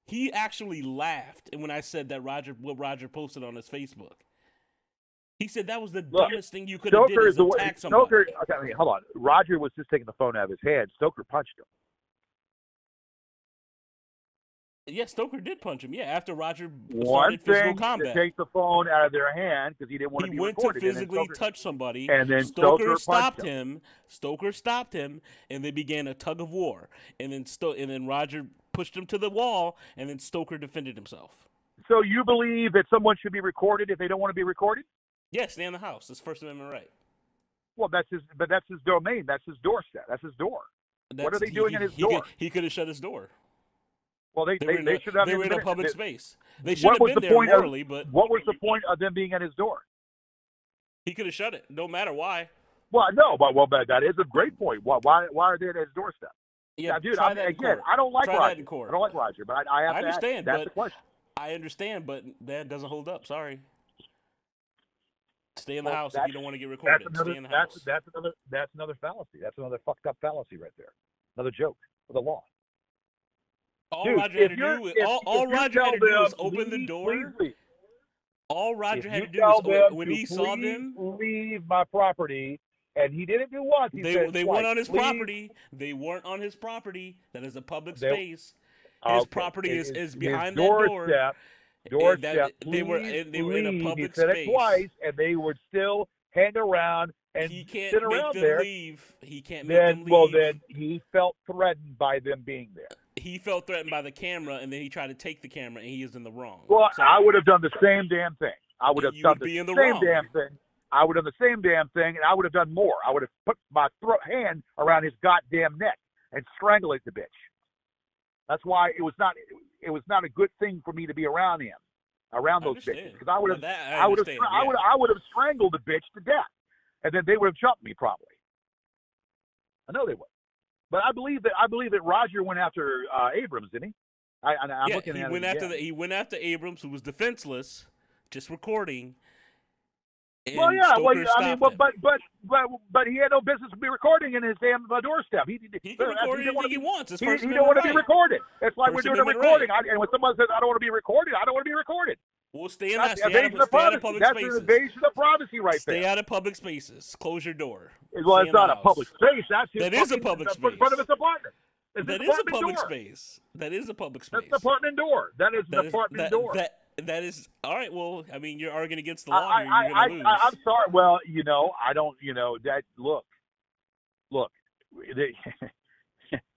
he actually laughed. And when I said that what Roger posted on his Facebook, he said that was the dumbest thing you could have did is attack somebody. Okay, hold on. Roger was just taking the phone out of his hand. Stoker punched him. Yeah, Stoker did punch him. Yeah, after Roger started physical combat. To take the phone out of their hand because he didn't want to be recorded. He went to physically touch somebody, and then Stoker stopped him. Stoker stopped him, and they began a tug of war. And then Roger pushed him to the wall, and then Stoker defended himself. So you believe that someone should be recorded if they don't want to be recorded? Yes, stay in the house. It's First Amendment right. Well, that's his domain. That's his doorstep. That's his door. What are they doing in his door? He could have shut his door. Well, they should have. They were in a public space. They should have been there morally, but what was the point of them being at his door? He could have shut it, no matter why. Well, no, but that is a great point. Why are they at his doorstep? Yeah, dude. I don't like Roger. That in court. I don't like Roger, but I have to understand. That's the question. I understand, but that doesn't hold up. Sorry. Stay in the house if you don't want to get recorded. Stay in the house. That's another fallacy. That's another fucked up fallacy right there. Another joke for the law. All Roger had to do was open the door. All Roger had to do was when he saw them leave my property, and he didn't do once. They weren't on his property. They weren't on his property. That is a public space. His property is behind that door. Doorstep. They were in a public space. He said space. It twice, and they would still hang around and sit around there. He can't make them leave. Well, then he felt threatened by them being there. He felt threatened by the camera, and then he tried to take the camera, and he is in the wrong. Well, I would have done the same damn thing. I would have done the same damn thing. I would have done the same damn thing, and I would have done more. I would have put my hand around his goddamn neck and strangled the bitch. That's why it was not a good thing for me to be around him, around those bitches, because I would have strangled the bitch to death, and then they would have jumped me probably. I know they would, but I believe that Roger went after Abrams, didn't he? He went after Abrams, who was defenseless, just recording. Well, yeah. Well, I mean, but he had no business to be recording in his damn doorstep. He can record anything he wants. He don't want to be recorded. It's like we're doing a recording. And when someone says, "I don't want to be recorded," I don't want to be recorded. We'll stay out of public spaces. That's an invasion of privacy right there. Stay out of public spaces. Close your door. Well, it's not a public space. That is a public space. In front of his apartment. That is a public space. That is a public space. That's the apartment door. That is the apartment door. That is all right. Well, I mean, you're arguing against the law. You're gonna lose. I'm sorry. Well, I don't. That look.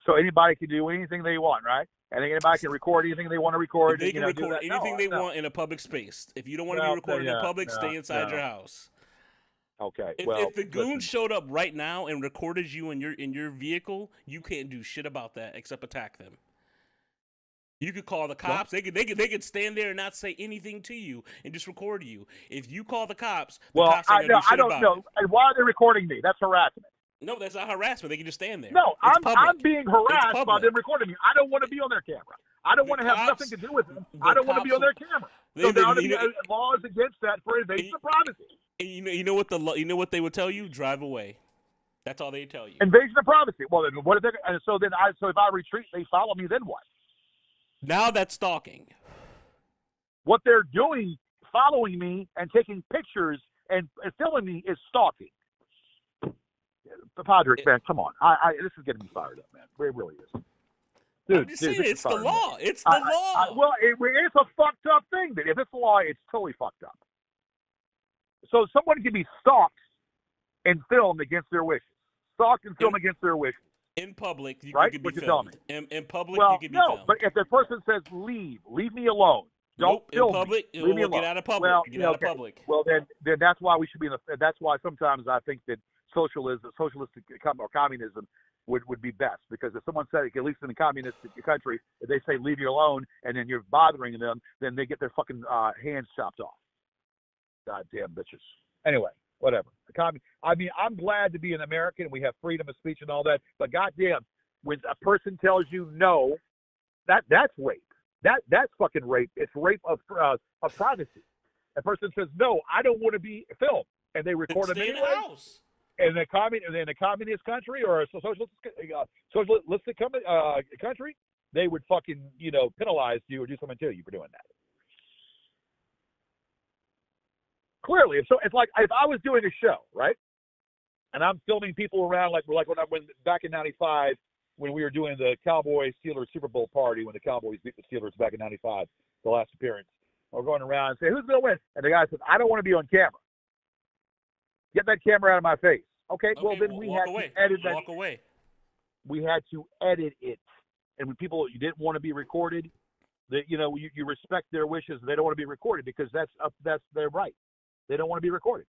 So anybody can do anything they want, right? And anybody can record anything they want to record. They can record anything they want in a public space. If you don't want to be recorded in public, stay inside your house. Okay. If the goon showed up right now and recorded you in your vehicle, you can't do shit about that except attack them. You could call the cops. They could stand there and not say anything to you and just record you. If you call the cops, cops ain't gonna do shit about it. I don't know. And why are they recording me? That's harassment. No, that's not harassment. They can just stand there. No, I'm being harassed by them recording me. I don't want to be on their camera. I don't want to have nothing to do with them. I don't want to be on their camera. So the law is against that for invasion of privacy. You know what they would tell you? Drive away. That's all they tell you. Invasion of privacy. Well, then what? So if I retreat, they follow me. Then what? Now that's stalking. What they're doing, following me and taking pictures and filming me, is stalking. Padre, man, come on. This is getting me fired up, man. It really is. Dude, I'm just saying, it's the law. It's the law. Well, it's a fucked up thing. If it's the law, it's totally fucked up. So someone can be stalked and filmed against their wishes. Stalked and filmed against their wishes. In public, you right? could be What you're telling filmed. me? In public, Well, you could be no, filmed. but if the person says leave me alone, don't nope, film in public, me, leave me alone. Get out of public. Well, Get out of public. Well, then that's why we should be in the. That's why sometimes I think that socialistic or communism would be best, because if someone said, at least in a communistic country, if they say leave you alone and then you're bothering them, then they get their fucking hands chopped off. Goddamn bitches. Anyway, whatever. I mean, I'm glad to be an American. We have freedom of speech and all that, but goddamn, when a person tells you no, that's rape. That's fucking rape. It's rape of privacy. A person says no, I don't want to be filmed, and they record them anyway. In the house. In a communist country or a socialistic country, they would fucking penalize you or do something to you for doing that. Clearly, it's like if I was doing a show, right, and I'm filming people around, like when I went back in '95 when we were doing the Cowboys-Steelers Super Bowl party when the Cowboys beat the Steelers back in '95, the last appearance. We're going around and say, who's going to win? And the guy says, I don't want to be on camera. Get that camera out of my face. Okay, well then we had to edit that. Walk away. We had to edit it, and when people you didn't want to be recorded, that you respect their wishes. They don't want to be recorded because that's their right. They don't want to be recorded.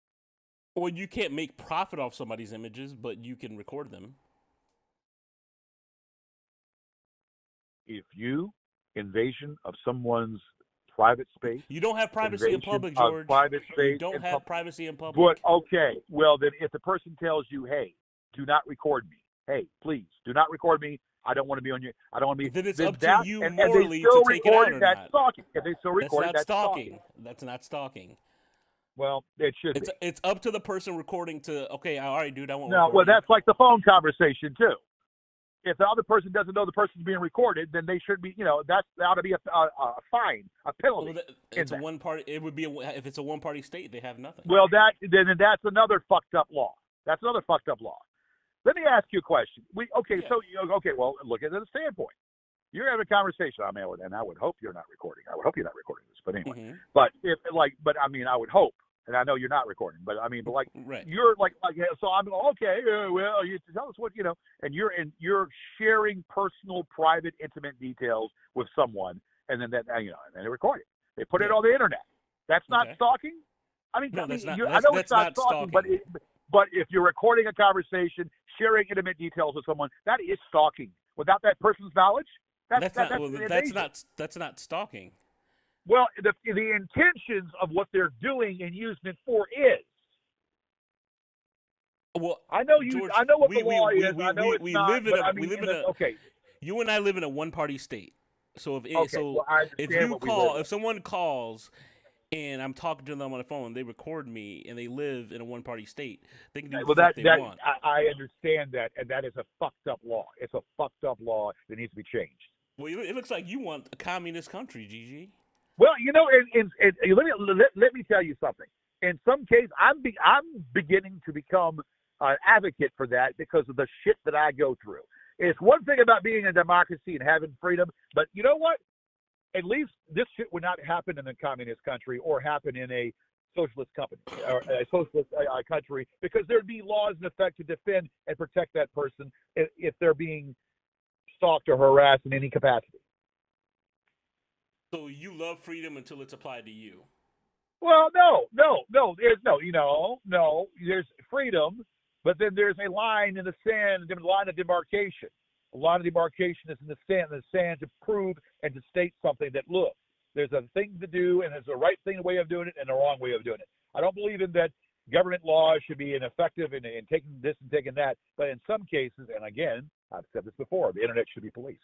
Well, you can't make profit off somebody's images, but you can record them. If invasion of someone's private space, you don't have privacy in public, George. Private space. You don't have privacy in public. But okay, well then, if the person tells you, "Hey, do not record me. Hey, please do not record me. I don't want to be on your. I don't want to be." Then it's up to you morally to take it out or that's not. Stalking. If they still record that's not stalking. stalking. That's not stalking. Well, it should be. It's up to the person recording to. Okay, all right, dude, I won't. No, well, that's like the phone conversation too. If the other person doesn't know the person's being recorded, then they should be, that ought to be a fine, a penalty. Well, it's a one party. It would be if it's a one-party state, they have nothing. Well, that's another fucked up law. That's another fucked up law. Let me ask you a question. Well, look at the standpoint. You're having a conversation. I mean, and I would hope you're not recording. I would hope you're not recording this. But anyway, I would hope. And I know you're not recording, but right. You're so I'm okay. Well, you tell us what and you're sharing personal, private, intimate details with someone, and then and they record it. They put it on the internet. That's not stalking. I mean, no, that's not. I know it's not stalking, but if you're recording a conversation, sharing intimate details with someone, that is stalking without that person's knowledge. That's not stalking. Well, the intentions of what they're doing and using it for is. Well, I know George, I know what the law is. I know it's not. Okay. You and I live in a one-party state. So if someone calls, and I'm talking to them on the phone, they record me, and they live in a one-party state, they can do what they want. I understand that, and that is a fucked up law. It's a fucked up law that needs to be changed. Well, it looks like you want a communist country, GG. Well, let me tell you something. In some cases, I'm beginning to become an advocate for that because of the shit that I go through. It's one thing about being a democracy and having freedom, but you know what? At least this shit would not happen in a communist country or happen in a socialist company or a socialist country, because there'd be laws in effect to defend and protect that person if they're being stalked or harassed in any capacity. So you love freedom until it's applied to you. Well, no. There's freedom, but then there's a line in the sand, a line of demarcation. A line of demarcation is in the sand to prove and to state something that, look, there's a thing to do, and there's a right thing, way of doing it, and a wrong way of doing it. I don't believe in that government laws should be ineffective in taking this and taking that, but in some cases, and again, I've said this before, the internet should be policed.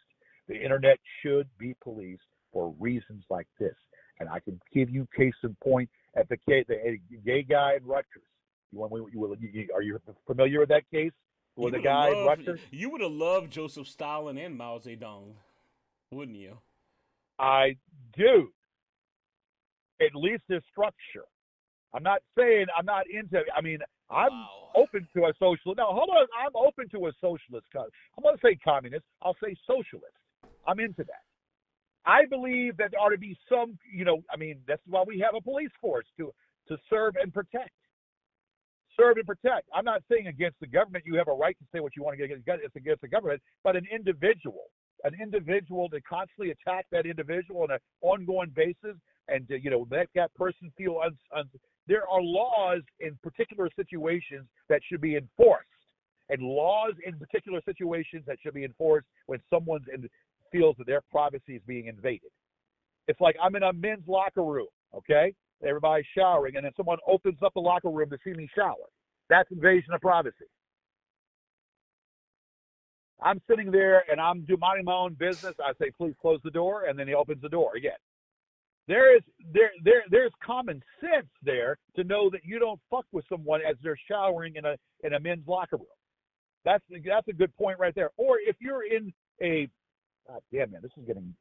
The internet should be policed for reasons like this. And I can give you case in point at the gay guy in Rutgers. Are you familiar with that case? With the guy in Rutgers? You would have loved Joseph Stalin and Mao Zedong, wouldn't you? I do. At least there's structure. I'm not saying I'm not into it. I mean, I'm open to a socialist. No, hold on. I'm open to a socialist. I'm going to say communist. I'll say socialist. I'm into that. I believe that there ought to be some, that's why we have a police force to to serve and protect. Serve and protect. I'm not saying against the government. You have a right to say what you want to get against the government, but an individual to constantly attack that individual on an ongoing basis and to, make that person feel there are laws in particular situations that should be enforced, and laws in particular situations that should be enforced when someone feels that their privacy is being invaded. It's like I'm in a men's locker room, okay? Everybody's showering, and then someone opens up the locker room to see me shower. That's invasion of privacy. I'm sitting there, and I'm minding my own business. I say, please close the door, and then he opens the door again. There's common sense there to know that you don't fuck with someone as they're showering in a men's locker room. That's a good point right there. Or if you're in a, God damn man, this is getting.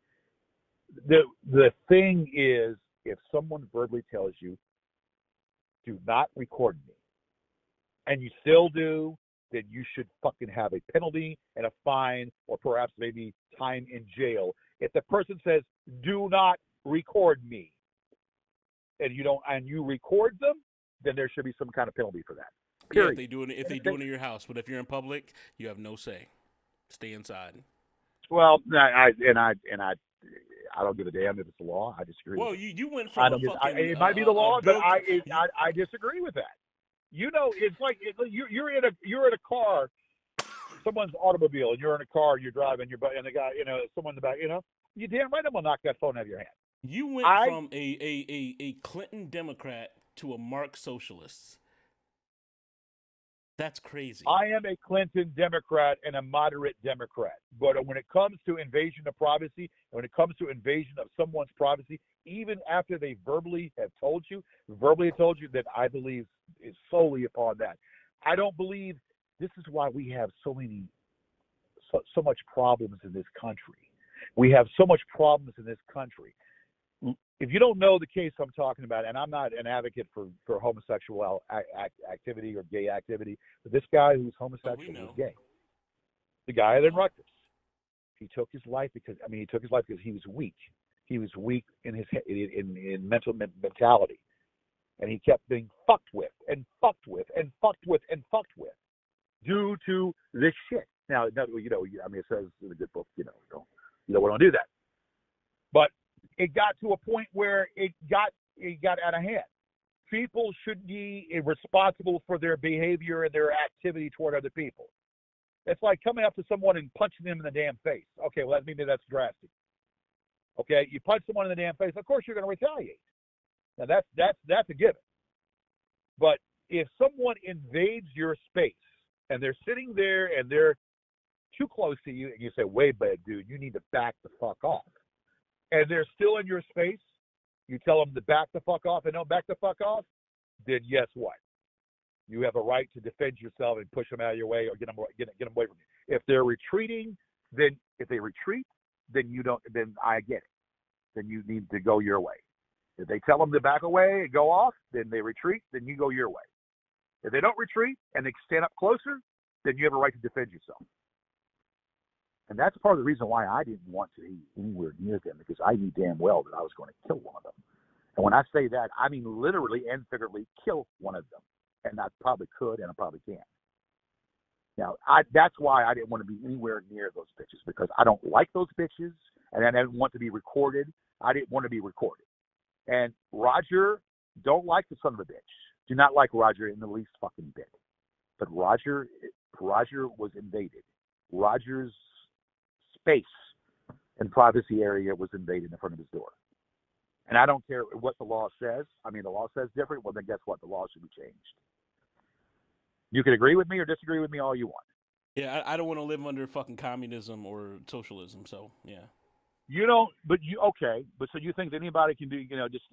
The thing is, if someone verbally tells you, do not record me, and you still do, then you should fucking have a penalty and a fine, or perhaps maybe time in jail. If the person says, do not record me, and you record them, then there should be some kind of penalty for that. Period. Yeah, if they do it in your house, but if you're in public, you have no say. Stay inside. Well, I don't give a damn if it's the law. I disagree. Well, you went from it might be the law, but I disagree with that. It's like you're in a car, someone's automobile, and you're in a car, and you're driving, and the guy, someone in the back, you damn right I'm gonna knock that phone out of your hand. You went from a Clinton Democrat to a Mark socialist. That's crazy. I am a Clinton Democrat and a moderate Democrat. But when it comes to invasion of privacy, when it comes to invasion of someone's privacy, even after they verbally have told you that I believe is solely upon that. I don't believe this is why we have so much problems in this country. We have so much problems in this country. If you don't know the case I'm talking about, and I'm not an advocate for homosexual activity or gay activity, but this guy who's homosexual is gay. The guy in Rutgers, he took his life because he was weak. He was weak in his in mental mentality, and he kept being fucked with and fucked with and fucked with and fucked with due to this shit. Now, it says in a good book, you don't want to do that, but it got to a point where it got out of hand. People should be responsible for their behavior and their activity toward other people. It's like coming up to someone and punching them in the damn face. Okay, well, maybe that's drastic. Okay, you punch someone in the damn face, of course you're going to retaliate. Now that's a given. But if someone invades your space and they're sitting there and they're too close to you, and you say, "Wait, dude, you need to back the fuck off," and they're still in your space, you tell them to back the fuck off and don't back the fuck off, then guess what? You have a right to defend yourself and push them out of your way or get them away from you. If they're retreating, then I get it. Then you need to go your way. If they tell them to back away and go off, then they retreat, then you go your way. If they don't retreat and they stand up closer, then you have a right to defend yourself. And that's part of the reason why I didn't want to be anywhere near them, because I knew damn well that I was going to kill one of them. And when I say that, I mean literally and figuratively kill one of them. And I probably could, and I probably can. Now, that's why I didn't want to be anywhere near those bitches, because I don't like those bitches, and I didn't want to be recorded. I didn't want to be recorded. And Roger, don't like the son of a bitch. Do not like Roger in the least fucking bit. But Roger was invaded. Roger's space and privacy area was invaded in front of his door. And I don't care what the law says. I mean, the law says different. Well, then guess what? The law should be changed. You can agree with me or disagree with me all you want. Yeah, I don't want to live under fucking communism or socialism. So, yeah. You don't, but so you think that anybody can do, just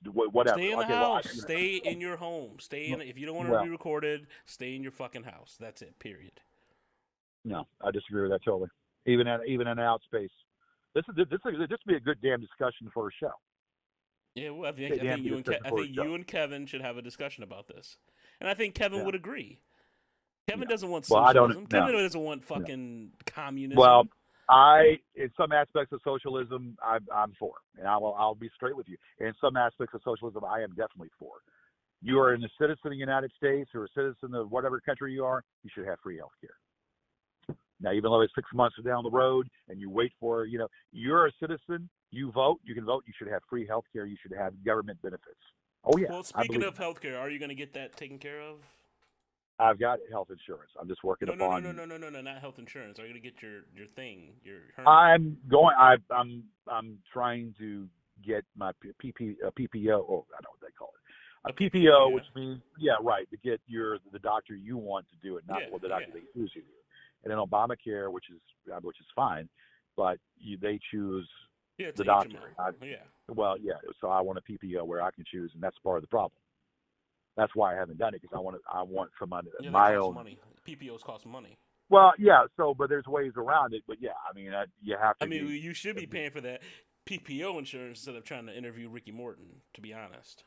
do whatever. Stay in the house. Stay in your home. If you don't want to be recorded, stay in your fucking house. That's it, period. No, I disagree with that totally. Even in out space. This would be a good damn discussion for a show. Yeah, well, I think you and Kevin should have a discussion about this. And I think Kevin would agree. Kevin doesn't want socialism. Kevin doesn't want fucking communism. Well, in some aspects of socialism, I'm for, and I'll be straight with you. In some aspects of socialism, I am definitely for. you are a citizen of the United States or a citizen of whatever country you are, you should have free health care. Now, even though it's 6 months down the road and you wait for, you're a citizen, you vote, you can vote, you should have free health care, you should have government benefits. Oh, yeah. Well, speaking of healthcare, are you going to get that taken care of? I've got health insurance. I'm just working upon. No, not health insurance. Are you going to get your thing, your hernia? I'm trying to get my PPO. Oh, I know what they call it. A PPO, which means, to get the doctor you want to do it, not the doctor they choose you to. And then Obamacare, which is fine, but they choose the doctor. So I want a PPO where I can choose, and that's part of the problem. That's why I haven't done it, because I want from my own money. PPOs cost money. Well, but there's ways around it. But you have to. You should be paying for that PPO insurance instead of trying to interview Ricky Morton, to be honest.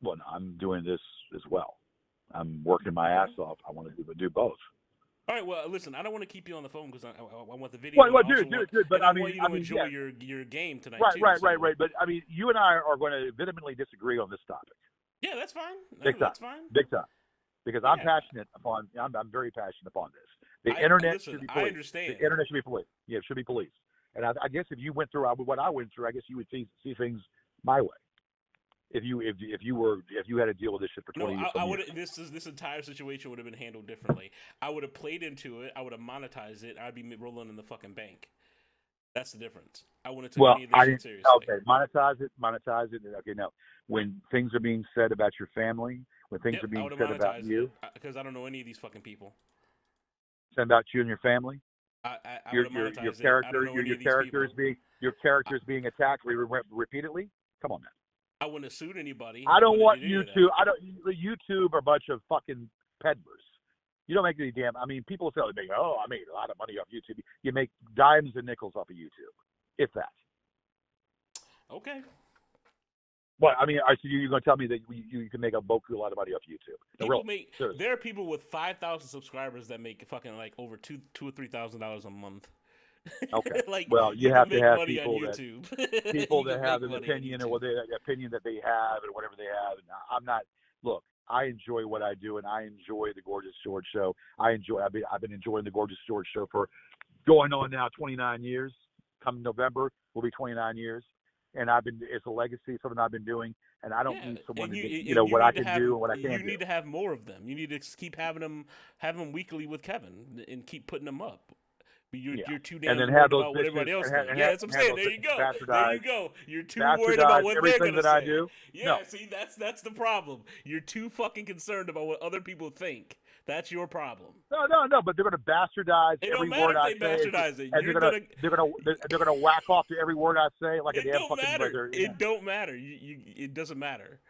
Well, no, I'm doing this as well. I'm working my ass off. I want to do both. All right. Well, listen, I don't want to keep you on the phone because I want the video. Well, dude. But I want you to enjoy your game tonight. Right. But you and I are going to vehemently disagree on this topic. Yeah, that's fine. That's fine. Big time. Because I'm passionate upon. I'm very passionate upon this. The internet should be policed. I understand. The internet should be policed. Yeah, it should be policed. And I guess if you went through what I went through, I guess you would see things my way. If you had to deal with this shit for 20 years. This entire situation would have been handled differently. I would have played into it. I would have monetized it. I'd be rolling in the fucking bank. That's the difference. I wouldn't take any of this shit seriously. Okay, monetize it. Okay, now when things are being said about your family, when things are being said about you, because I don't know any of these fucking people. Said about you and your family. Your character is being attacked repeatedly. Come on, man. I wouldn't have sued anybody. I don't want YouTube. YouTube are a bunch of fucking peddlers. You don't make any damn. People say, I made a lot of money off YouTube. You make dimes and nickels off of YouTube, if that. Okay. Well, you're going to tell me that you can make a lot of money off YouTube? There are people with 5,000 subscribers that make fucking like over $2,000 or $3,000 a month. Okay. Well, you have to have people that have an opinion or the opinion that they have and whatever they have. And I'm not. Look, I enjoy what I do, and I enjoy the Gorgeous George Show. I've been enjoying the Gorgeous George Show for going on now 29 years. Come November will be 29 years, and it's a legacy, something I've been doing. And I don't need someone to what I can do and what I can't do. You need to have more of them. You need to keep having them weekly with Kevin and keep putting them up. You're too damn worried about what everybody else thinks. Yeah, that's what I'm saying. There you go. You're too worried about what they're going to say. I do. Yeah, no. See, that's the problem. You're too fucking concerned about what other people think. That's your problem. No. But they're going to bastardize every word I say. Bastardize it. And they're going to whack off to every word I say like a damn fucking brother. It don't matter. It doesn't matter.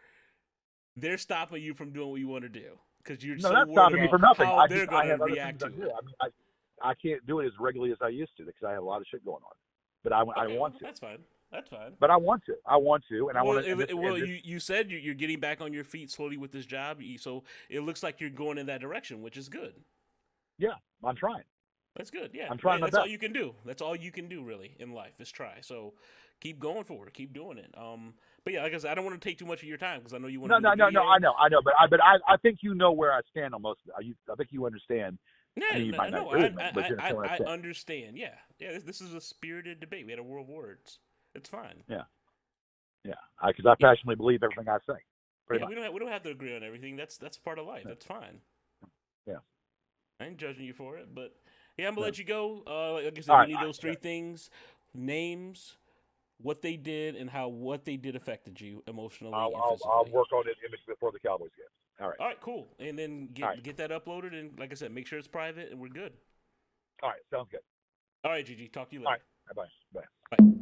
They're stopping you from doing what you want to do because you're so worried stopping me from nothing. How they're going to react to it. I can't do it as regularly as I used to because I have a lot of shit going on. But I want to. That's fine. But I want to, and I want to. Well, you said you're getting back on your feet slowly with this job, so it looks like you're going in that direction, which is good. Yeah, I'm trying. That's good. Yeah, I'm trying. That's all you can do. That's all you can do, really, in life is try. So keep going forward. Keep doing it. But yeah, like I said, I don't want to take too much of your time because I know you want to. No. I know. But I think you know where I stand on most of it. I think you understand. I understand. Yeah. This is a spirited debate. We had a war of words. It's fine. Yeah. Because I passionately believe everything I say. We don't have to agree on everything. That's part of life. Yeah. That's fine. Yeah. I ain't judging you for it, but yeah, I'm gonna let you go. Like I said, we need those three things: names, what they did, and how what they did affected you emotionally and physically. I'll work on it before the Cowboys game. All right, cool. And then get that uploaded, and like I said, make sure it's private, and we're good. All right, sounds good. All right, GG. Talk to you later. All right, bye. Bye.